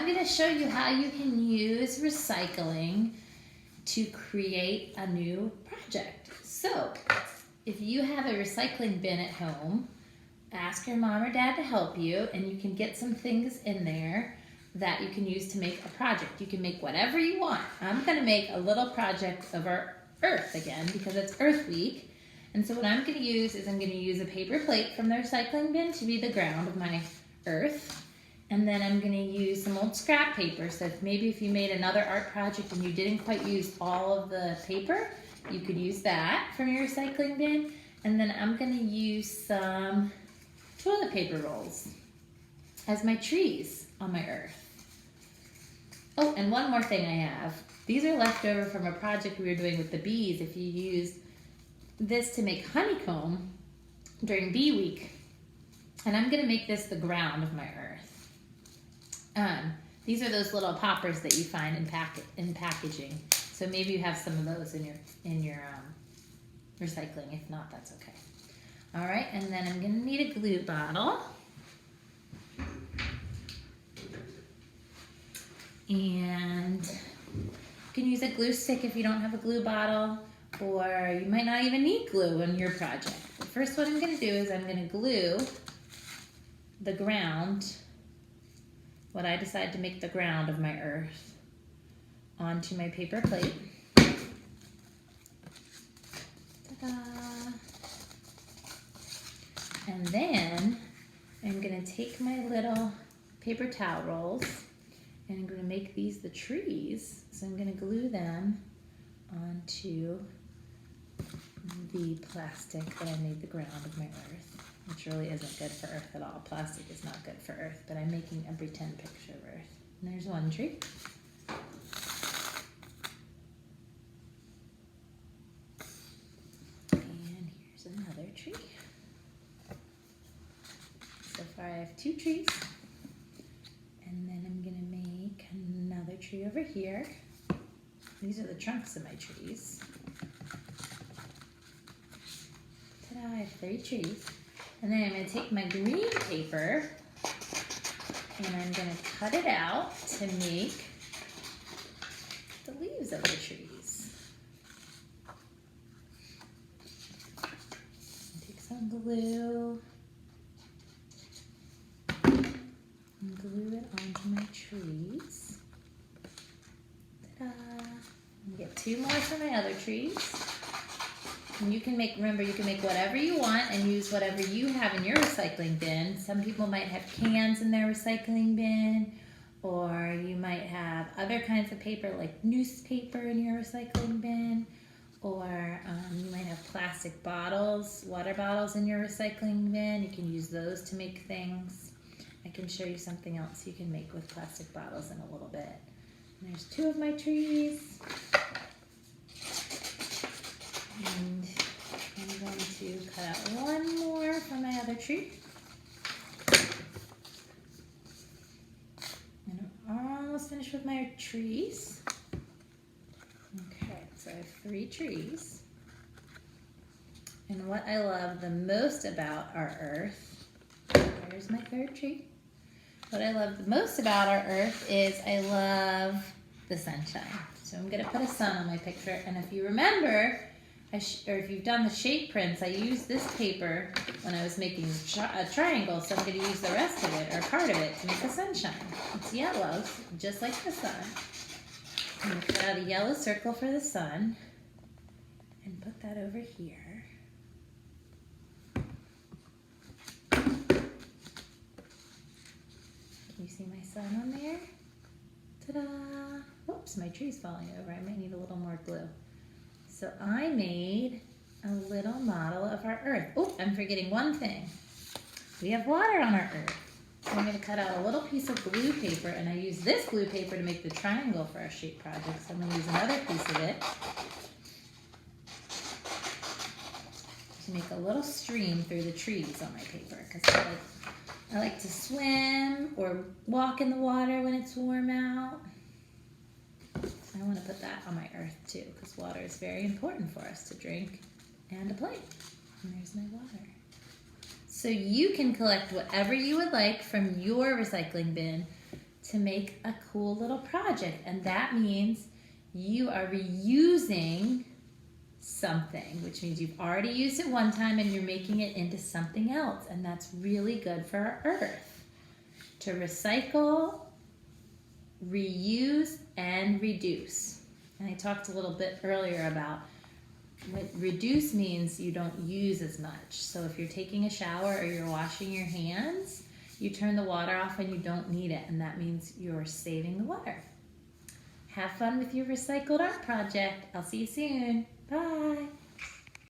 I'm going to show you how you can use recycling to create a new project. So, if you have a recycling bin at home, ask your mom or dad to help you, and you can get some things in there that you can use to make a project. You can make whatever you want. I'm going to make a little project of our earth again because it's Earth Week. And so what I'm going to use is I'm going to use a paper plate from the recycling bin to be the ground of my earth. And then I'm going to use some old scrap paper. So if you made another art project and you didn't quite use all of the paper, you could use that from your recycling bin. And then I'm going to use some toilet paper rolls as my trees on my earth. Oh, and one more thing I have. These are left over from a project we were doing with the bees. If you use this to make honeycomb during bee week. And I'm going to make this the ground of my earth. These are those little poppers that you find in packaging. So maybe you have some of those in your recycling. If not, that's okay. All right, and then I'm going to need a glue bottle. And you can use a glue stick if you don't have a glue bottle, or you might not even need glue in your project. The first what I'm going to do is I'm going to glue the ground, what I decide to make the ground of my earth, onto my paper plate. Ta-da! And then I'm going to take my little paper towel rolls and I'm going to make these the trees. So I'm going to glue them onto the plastic that I made the ground of my earth, which really isn't good for earth at all. Plastic is not good for earth, but I'm making a pretend picture of earth. And there's one tree. And here's another tree. So far I have 2 trees. And then I'm going to make another tree over here. These are the trunks of my trees. Ta-da, I have 3 trees. And then I'm going to take my green paper and I'm going to cut it out to make the leaves of the trees. Take some glue and glue it onto my trees. Ta-da! And get 2 more for my other trees. And you can make, remember, you can make whatever you want and use whatever you have in your recycling bin. Some people might have cans in their recycling bin, or you might have other kinds of paper like newspaper in your recycling bin, or you might have plastic bottles, water bottles in your recycling bin. You can use those to make things. I can show you something else you can make with plastic bottles in a little bit. And there's 2 of my trees. And I'm going to cut out 1 more from my other tree. And I'm almost finished with my trees. Okay, so I have 3 trees. And what I love the most about our earth, there's my 3rd tree. What I love the most about our earth is I love the sunshine. So I'm going to put a sun on my picture. And if you remember, or if you've done the shape prints, I used this paper when I was making a triangle, so I'm going to use the rest of it, or part of it, to make the sunshine. It's yellow, just like the sun. I'm going to cut out a yellow circle for the sun, and put that over here. Can you see my sun on there? Ta-da! Whoops, my tree's falling over. I might need a little more glue. So I made a little model of our earth. Oh, I'm forgetting one thing. We have water on our earth. So I'm going to cut out a little piece of glue paper, and I use this glue paper to make the triangle for our shape project. So I'm going to use another piece of it to make a little stream through the trees on my paper, because I like to swim or walk in the water when it's warm out. I want to put that on my earth too, because water is very important for us to drink and to play. And there's my water. So you can collect whatever you would like from your recycling bin to make a cool little project. And that means you are reusing something, which means you've already used it one time and you're making it into something else. And that's really good for our earth. To recycle, reuse, and reduce. And I talked a little bit earlier about what reduce means you don't use as much. So if you're taking a shower or you're washing your hands, you turn the water off and you don't need it, and that means you're saving the water. Have fun with your recycled art project. I'll see you soon. Bye.